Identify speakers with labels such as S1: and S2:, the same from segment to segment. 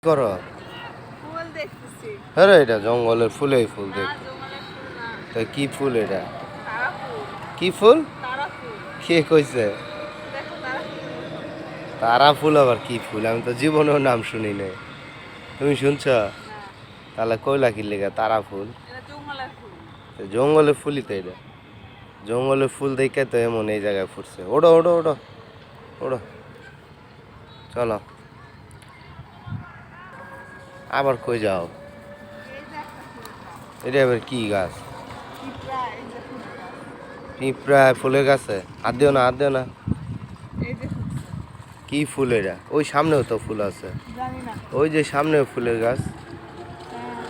S1: করো
S2: ফুল দেখতেছি।
S1: আরে এটা জঙ্গলের ফুলেই ফুল
S2: না,
S1: দেখতে
S2: জঙ্গলের ফুল না।
S1: তো কি ফুল এটা
S2: তারা ফুল।
S1: কি ফুল
S2: তারা ফুল।
S1: কে কইছে
S2: দেখো তারা ফুল।
S1: তারা ফুল আবার কি ফুল আমি তো জীবনেও নাম শুনি নাই তুমি শুনছ
S2: না,
S1: তাহলে কইলা কি লেগে তারা ফুল
S2: এটা জঙ্গলের ফুল।
S1: তো জঙ্গলের ফুলই তো এটা জঙ্গলের ফুল দেখে তো এমন এই জায়গায় ফুটছে ওড়ো ওড়ো ওড়ো ওড়ো চলো আবার কই যাও
S2: এই যে একটা ফুল গাছ।
S1: এটা আবার কি গাছ
S2: পিঁপড়া, এই যে ফুল গাছ।
S1: পিঁপড়া ফুলের গাছে হাত দিও না হাত দিও না
S2: এই যে ফুটছে।
S1: কি ফুল এটা ওই সামনেও তো ফুল আছে
S2: জানি না।
S1: ওই যে সামনে ফুলের গাছ
S2: হ্যাঁ,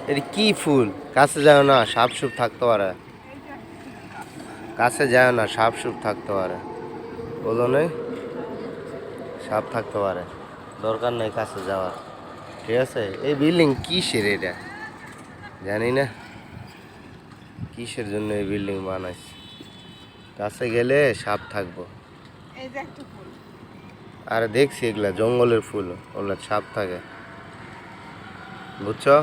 S1: এটা কি ফুল কাছে যাও না সাপ সুপ থাকতে পারে
S2: এই যে একটা ফুল গাছ।
S1: কাছে যায় না সাপ সুপ থাকতে পারে বলো নেই সাপ থাকতে পারে দরকার নেই কাছে যাওয়ার ঠিক আছে এই বিল্ডিং কিসের এটা জানি না কিসের জন্য এই বিল্ডিং বানাইছে কাছে গেলে সাপ থাকবো
S2: এই যে একটা ফুল।
S1: আর দেখছি এগুলা জঙ্গলের ফুল ওগুলা সাপ থাকে বুঝছো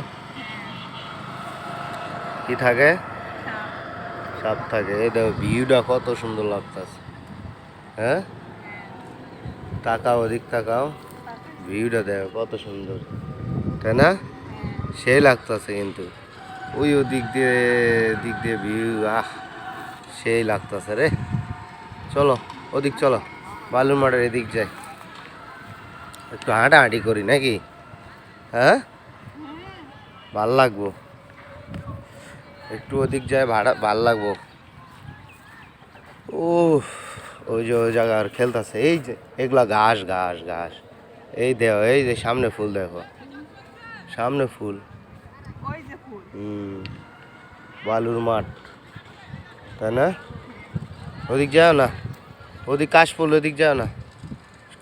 S1: কি থাকে
S2: সাপ।
S1: সাপ থাকে এই দেখো ভিউটা কত সুন্দর লাগতেছে হ্যাঁ তাকাও ওদিক তাকাও ভিউটা দেখো কত সুন্দর তাই না সেই লাগতেছে কিন্তু ওই দিক দিয়ে ভিউ সেই লাগতেছে রে চলো ওদিক চলো বালুর মাঠের এদিক যাই একটু হাঁটাহাঁটি করি নাকি হ্যাঁ ভাল লাগবো একটু ওদিক যাই ভাল লাগবো ও ওই যে ওই জায়গা আর খেলতেছে এই যে এগুলা ঘাস ঘাস ঘাস এই দেখো এই যে সামনে ফুল দেখো সামনে ফুল
S2: ওই যে ফুল।
S1: বালুর মাঠ তাই না ওদিক যাও না ওদিক কাশফুল ওদিক যাও না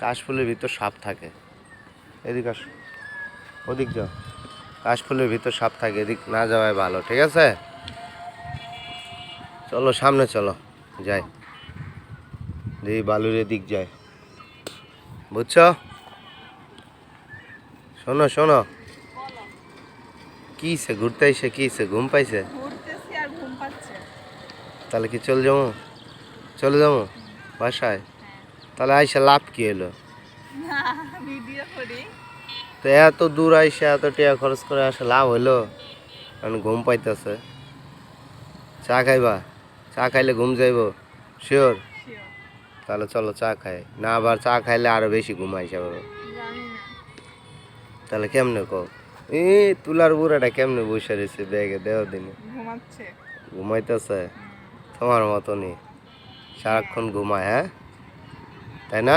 S1: কাশফুলের ভিতর সাপ থাকে এদিক আস ওদিক যাও কাশফুলের ভিতর সাপ থাকে এদিক না যাওয়াই ভালো ঠিক আছে চলো সামনে চলো যাই দেখি বালুর এদিক যাই বুঝছো শোনো শোনো
S2: বলো।
S1: কিসে ঘুরতে আইসে কিসে ঘুম পাইছে
S2: ঘুরতেছি আর ঘুম পাচ্ছে।
S1: তাহলে কি চলে যাবো বাসায় তাহলে আইসা লাভ কি এলো
S2: না, ভিডিও করি।
S1: তো এত দূর আইসা এত টাকা খরচ করে আসা লাভ হইলো কারণ ঘুম পাইতেছে চা খাইবা চা খাইলে ঘুম যাইব শিওর
S2: শিওর।
S1: তাহলে চলো চা খাই না আবার চা খাইলে আরো বেশি ঘুম আইসা পাবো
S2: জানি না।
S1: তাহলে কেমনে কও তুলার বুড়াটা কেমনে বসে রয়েছে ব্যাগে দেও দিনে
S2: ঘুমাচ্ছে।
S1: ঘুমাইতেছে তোমার মতনই সারাক্ষণ ঘুমায় হ্যাঁ তাই না